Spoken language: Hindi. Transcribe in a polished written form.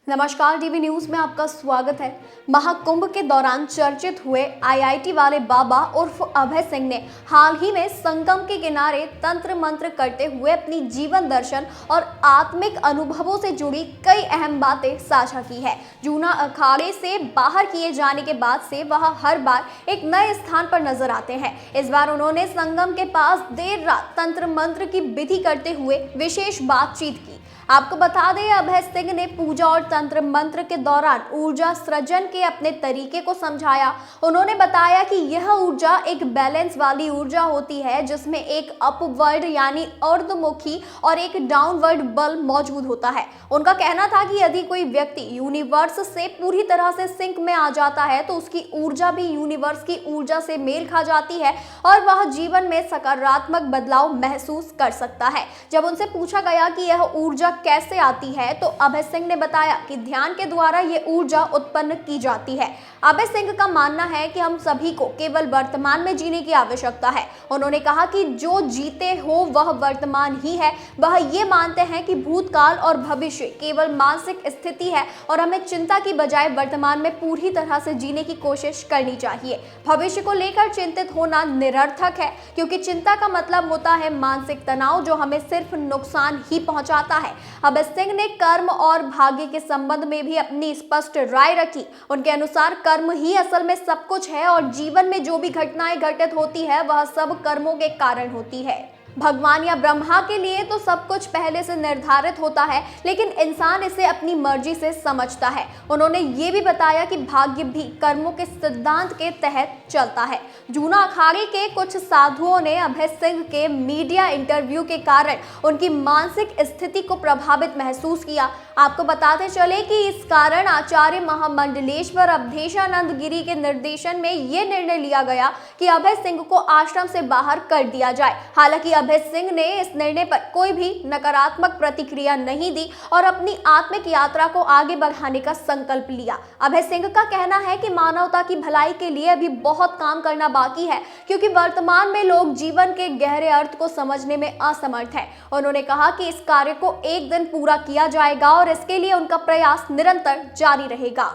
नमस्कार, डीवी न्यूज में आपका स्वागत है। महाकुंभ के दौरान चर्चित हुए आईआईटी वाले बाबा उर्फ अभय सिंह ने हाल ही में संगम के किनारे तंत्र मंत्र करते हुए अपनी जीवन दर्शन और आत्मिक अनुभवों से जुड़ी कई अहम बातें साझा की है। जूना अखाड़े से बाहर किए जाने के बाद से वह हर बार एक नए स्थान पर नजर आते हैं। इस बार उन्होंने संगम के पास देर रात तंत्र मंत्र की विधि करते हुए विशेष बातचीत की। आपको बता दें, अभय सिंह ने पूजा और तंत्र मंत्र के दौरान ऊर्जा सृजन के अपने तरीके को समझाया। उन्होंने बताया कि यह ऊर्जा एक बैलेंस वाली ऊर्जा होती है, जिसमें एक अपवर्ड यानी ऊर्ध्वमुखी और एक डाउनवर्ड बल मौजूद होता है। उनका कहना था कि यदि कोई व्यक्ति यूनिवर्स से पूरी तरह से सिंक में आ जाता है तो उसकी ऊर्जा भी यूनिवर्स की ऊर्जा से मेल खा जाती है और वह जीवन में सकारात्मक बदलाव महसूस कर सकता है। जब उनसे पूछा गया कि यह ऊर्जा कैसे आती है तो अभय सिंह ने बताया कि ध्यान के द्वारा ये ऊर्जा उत्पन्न की जाती है। अभय सिंह का मानना है कि हम सभी को केवल वर्तमान में जीने की आवश्यकता है। उन्होंने कहा कि जो जीते हो वह वर्तमान ही है। वह ये मानते हैं कि भूतकाल और भविष्य केवल मानसिक स्थिति है और हमें चिंता की बजाय वर्तमान में पूरी तरह से जीने की कोशिश करनी चाहिए। भविष्य को लेकर चिंतित होना निरर्थक है, क्योंकि चिंता का मतलब होता है मानसिक तनाव, जो हमें सिर्फ नुकसान ही पहुंचाता है। अभय सिंह ने कर्म और भाग्य के संबंध में भी अपनी स्पष्ट राय रखी। उनके अनुसार कर्म ही असल में सब कुछ है और जीवन में जो भी घटनाएं घटित होती है वह सब कर्मों के कारण होती है। भगवान या ब्रह्मा के लिए तो सब कुछ पहले से निर्धारित होता है, लेकिन इंसान इसे अपनी मर्जी से समझता है। उन्होंने ये भी बताया कि भाग्य भी कर्मों के सिद्धांत के तहत चलता है। जूना अखाड़े के कुछ साधुओं ने अभय सिंह के मीडिया इंटरव्यू के कारण उनकी मानसिक स्थिति को प्रभावित महसूस किया। आपको बताते चले कि इस कारण आचार्य महामंडलेश्वर अवधेशानंद गिरी के निर्देशन में ये निर्णय लिया गया कि अभय सिंह को आश्रम से बाहर कर दिया जाए। हालांकि अभय सिंह ने इस निर्णय पर कोई भी नकारात्मक प्रतिक्रिया नहीं दी और अपनी आत्मिक यात्रा को आगे बढ़ाने का संकल्प लिया। अभय सिंह का कहना है कि मानवता की भलाई के लिए अभी बहुत काम करना बाकी है, क्योंकि वर्तमान में लोग जीवन के गहरे अर्थ को समझने में असमर्थ हैं। उन्होंने कहा कि इस कार्य को एक दिन पूरा किया जाएगा और इसके लिए उनका प्रयास निरंतर जारी रहेगा।